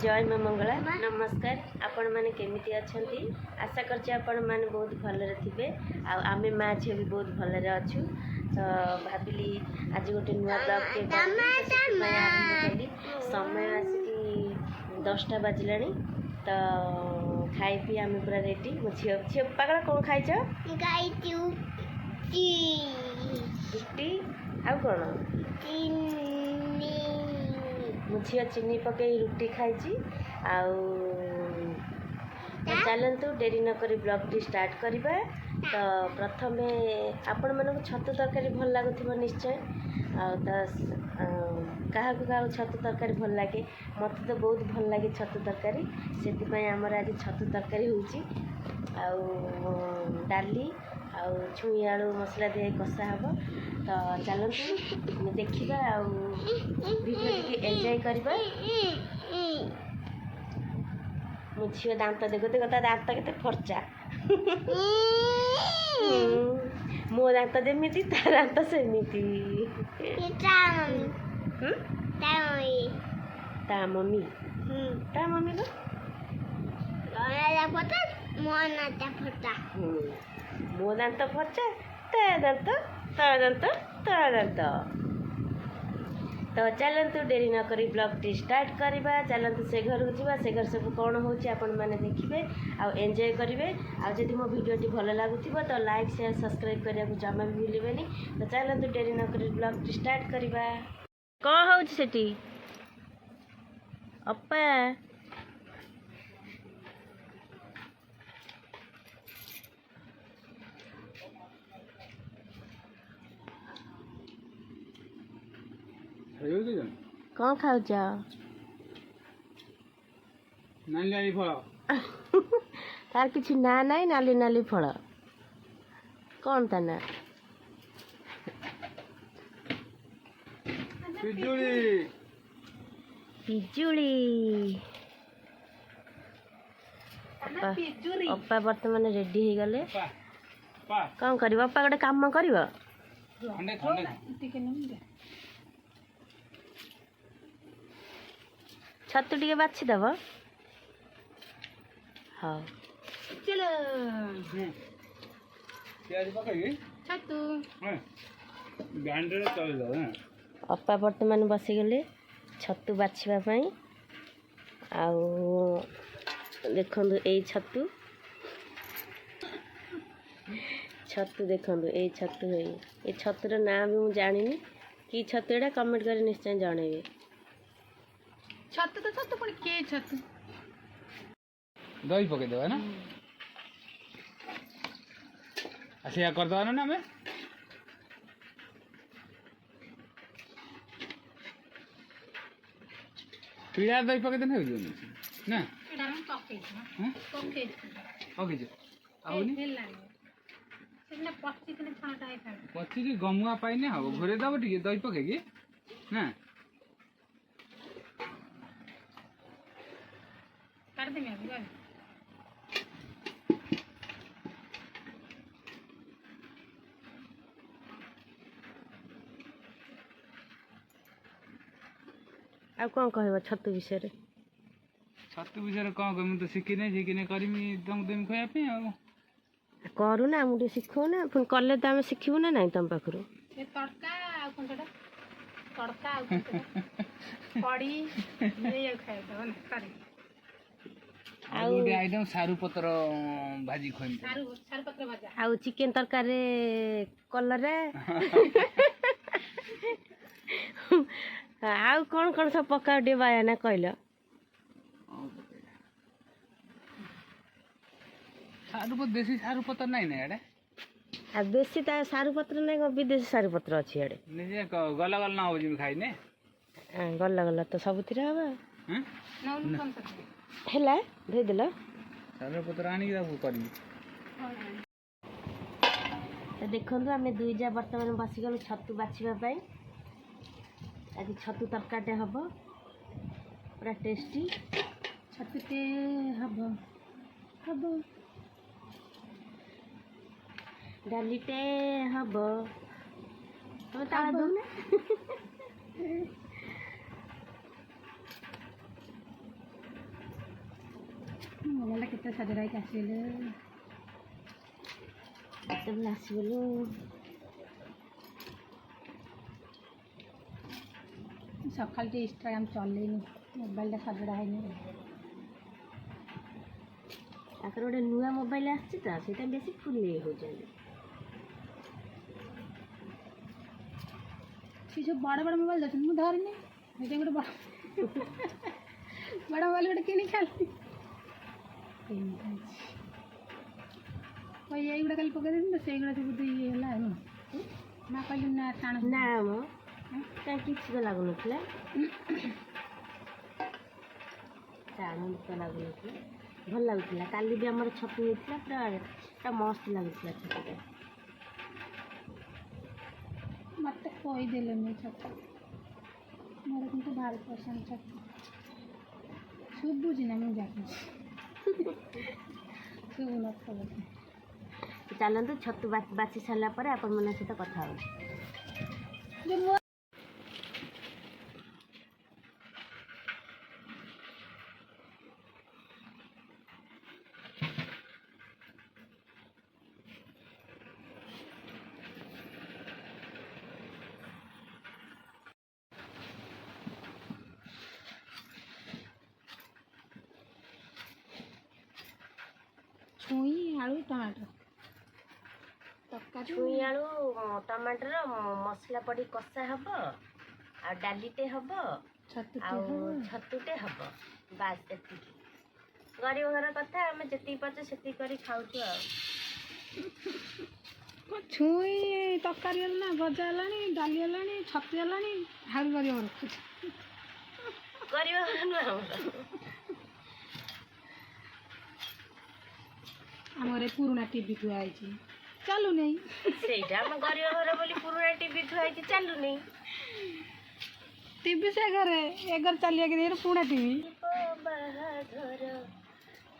जय माँ मंगला नमस्कार। आपण मैंने केमिति अच्छंती आशा करछि आपण मैंने बहुत भलरे थिबे आमे माँ झी भी बहुत भलरे अच्छु। तो भाविली आज गोटे नुआ ब्लॉग के आरंभ कली। समय आसिक 10टा बाजिलानी तो खाई पी आम पूरा रेडी। मो झील झील पागल कौन खाइछ? रुटी आउ कौन मो झी चीनी पकई रुटी खाई। चलतु डेरी नक ब्लॉग टी स्टार्ट करवा। तो प्रथम आपण मानक छतु तरकारी भल लगुव निश्चय। क्या छतु तरकारी भल लगे मत तो बहुत भल लगे छतु तरकारी से आमर आज छतु तरकारी डाली छुई आलू मसला दिए कषा हम। तो चलतु देखा वीडियो एंजॉय करवा। मो झी दांत देखो देखो ता दांत के फर्चा मो दांत जमीती ता दांत सेमिति ता मम्मी को मो दांत फर्चा ता दांत ता दांत। तो चलतु डेरी नक ब्लॉग टी स्टार्ट करवा। चलतु से घर को जावा से घर सब कौन हो मैंने देखिए एंजॉय करेंगे। आदि मो भिडी भल लगुव तो लाइक शेयर सब्सक्राइब करने को जमा भी भूलें। तो चलतु डेरी नक ब्लॉग टी स्टार्ट करवा। कौन हो सेठी अपा कौन खाऊच नाली फल तार किसी ना ना नाली नाली फल कौन ता ना पिजुली अपा बर्तमान रेडी हो गले। कौन कर अपा गोटे कम कर छतु टे बाछीदेव। हाँ चलो अपा बर्तमान बसीगले छतु बाछवाई। देखु यही छतु छतु देखु यही छतु ये छतुर ना भी मुझे जानी कि छतु एटा कमेंट कर निश्चय जनइबे। छतु तो छतु पुणी के छतु दही पकई देवा ना आसिया कर दवा ना हमें पीड़ा दही पकई देना हो ना एडा हम पकई हां पकई जे आउनी सेना पच्ची दिन छाटा है था पच्ची जी गमुआ पाइने हो घरे दब टिके दही पकई की ना कर दे मैं भी आ कौन कह छतु विषय छतु विषय कौन कह तो शिखी करमी तुम तुम खायापी करू ना मुझे शिखु ना पुणी कले तो आम शिखू ना ना तुम पाखु तड़का तड़का पड़ी ये खाए तो ना करे आइटम सारू पत्र भाजी खोई सारू पत्र भाजा आ चिकेन तरकारी कलर आउ कौन कौन सब पका टे बाया कहल सारू देसी सारू पत्र नहीं ना एडे आ बेसी ता सारू पत्र नहीं विदेशी सारू पत्र अच्छी एडे निजे गला गला ना हो जी खाई ने गला गला तो सबुतिर हवा हैं नौलू कौन सा हैला धोई देल सारू पत्र आनी के करमी। तो देखो आम दुईजा बर्तमान बसीगलु छतु बाछवाई। आज छतु तरकाटे हम पूरा टेस्टी छतुटे हम डालीटे हम तुम ताला दौना मोबाइल केते सजराई के आसिले କେତେବେଳେ ଆସିଗଲୁ? सकाल टे इंस्टाग्राम चलेनी मोबाइल सजड़ा है ତାଙ୍କର ଗୋଟେ ନୂଆ ମୋବାଇଲ ଆସିଛି ତ ସେଇଟା ବେଶୀ ଫୁଲେଇ ହେଉଛନ୍ତି। सी जो बड़ बड़ मोबाइल दे मुझे धरनी गोटे बड़ बड़ मोबाइल गोटे किणी खाली यही गुड़ा कल पकड़ तो से गुड़ा सब ये है ना कहली ना टाण ନା ମ କାହିଁ କିଛି ତ ଲାଗୁନଥିଲା, ଟାଣ ତ ଲାଗୁନଥିଲା, ଭଲ ଲାଗୁଥିଲା। କାଲି ବି ଆମର ଛତୁ ହେଇଥିଲା, ପୁରା ମସ୍ତ ଲାଗୁଥିଲା ଛତୁଟା। मत कहीदेले मुझे छतु मोर कि भारी पसंद छतु शुभुच ना मुझे शुभ न ଚାଲନ୍ତୁ ଛତୁ ବାଛି ସାରିଲା ପରେ ଆପଣମାନଙ୍କ ସହିତ କଥା ହେବୁ। छुई आलू टमाटर तरकारी ଛୁଇଁ ଆଳୁ ଟମାଟର ମସଲା ପଡ଼ି କଷା ହେବ, ଆଉ ଡାଲିଟେ ହେବ, छतु ଆଉ ଛତୁଟେ ହେବ, ବାସ୍ ଏତିକି। ଗରିବ ଘର କଥା, ଆମେ ଯେତିକି ପାରୁଛୁ ସେତିକି କରି ଖାଉଛୁ ଆଉ। छुई तरकारी है भजा है डाली है छतु है हाल कर ଗରିବ ଘର ନୁହଁ ଆମର। आमर पुराना टीवी थुआई चालू नहीं ସେଇଟା ଆମ ଗରିବ ଘର ବୋଲି ପୁରୁଣା ଟିଭି ଥୁଆ ହେଇଛି, ଚାଲୁନି। टीवी से घरे एगर चलिए कि पुराना टीवी ବାହାଘର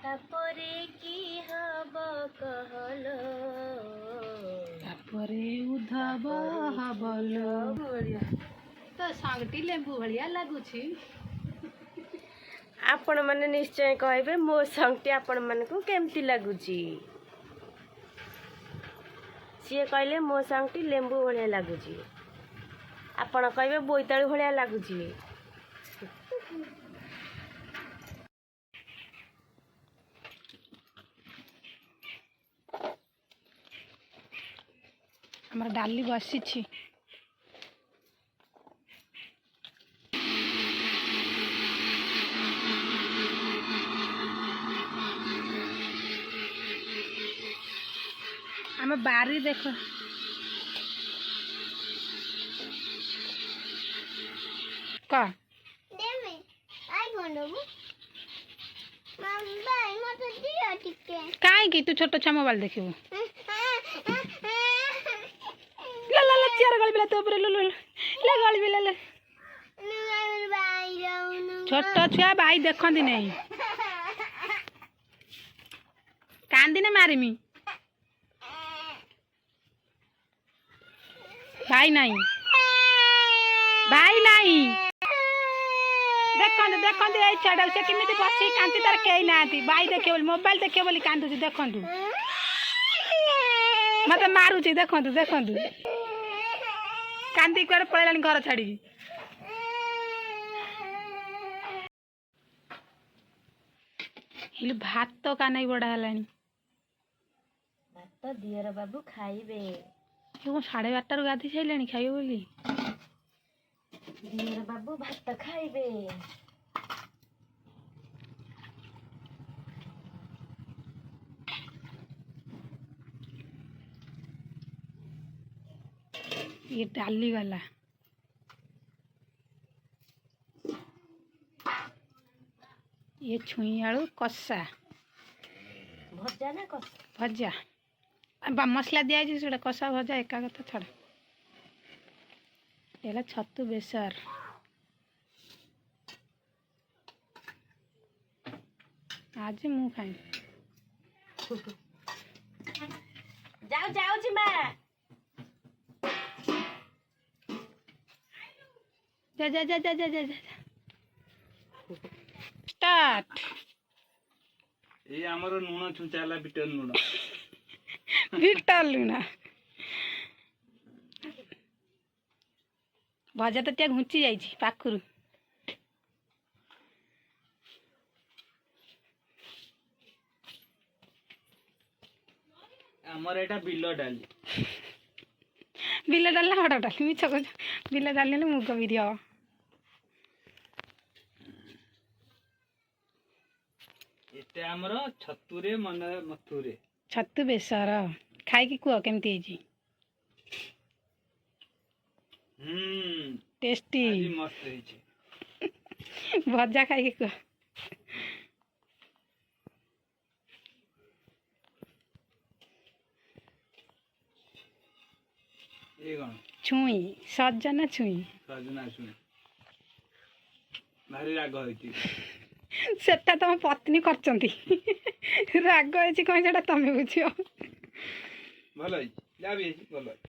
ତାପରେ କି ହବ कहल, तापरे उधब हबल तो सांगटी लेंबू भलिया लगुछि ଆପଣମାନେ ନିଶ୍ଚୟ କହିବେ ମୋ ସଙ୍ଗଟି ଆପଣମାନଙ୍କୁ କେମିତି ଲାଗୁଛି। ସିଏ କହିଲେ ମୋ ସଙ୍ଗଟି ଲେମ୍ବୁ ଭଳିଆ ଲାଗୁଛି, ଆପଣ କହିବେ ବୋଇତାଳୁ ଭଳିଆ ଲାଗୁଛି। हमर डाली बसी छी हम बारी देख का काई की तू छोट छा मोबाइल देखिबू ला ला ला चेयर गली बिला तो ऊपर लो लो ले गली बिला ले छोट छुआ भाई देखंदी नहीं कांदी ने मारिमी भाई नहीं देखंदु देखंदु ए छाड़ से किमिति बसी कांती तार केई नाती भाई देखे बोली मोबाइल देखे बोली कांदु देखंदु मते मारुची देखंदु देखंदु कांदी कर पळेलानी घर छाड़ी हिल भात तो का नहीं बड़ा हलानी ଭାତ ଦିଅର ବାବୁ ଖାଇବେ, क्यों 12:30 गाधी छाइलानी खाइयो बोली ଦିଅର ବାବୁ ଭାତ ଖାଇବେ। ये डाली वाला ये छुई आलू कषा ଭଜା ନା କଷା? भजा मसला दिया से कषा भजा एका कथा छड़ा ये छतु बेसर आज मु खाई ଯାଉଛି ମା। जा जा जा जा जा जा जा स्टार्ट ଏଇ ଆମର ଲୁଣ ଛୁଞ୍ଚା ହେଲା ବିଟ ଲୁଣ। ବିଟ ଲୁଣ ଭଜା ତ ଟିକେ ଘୁଞ୍ଚି ଯାଇଛି ପାଖରୁ। ଆମର ଏଇଟା ବିଲ ଡାଲି। ବିଲ ଡାଲି ନା ହଡ଼ ଡାଲି? ମିଛ କହୁଛ। ବିଲ ଡାଲି ହେଲେ ମୁଗ ବିରି ହବ। ଏଟା ଆମର ଛତୁରେ ମଥୁରେ। ଛତୁ ବେସର ଖାଇକି କୁହ କେମିତି ହେଇଛି? ଟେଷ୍ଟି। ଆଜି ମସ୍ତ ହେଇଛି। ଭଜା ଖାଇକି କୁହ। ଏ କଣ? ଛୁଇଁ ସଜନା ଛୁଇଁ। ସଜନା ଛୁଇଁ ଭାରି ରାଗ ହେଇଛି। ସେଟା ତମ ପତ୍ନୀ କରିଛନ୍ତି। ରାଗ ହେଇଛି କଣ ସେଟା ତମେ ବୁଝିବ। ଭଲ ହେଇଛି, ଯାହା ବି ହେଇଛି ଭଲ ହେଇଛି।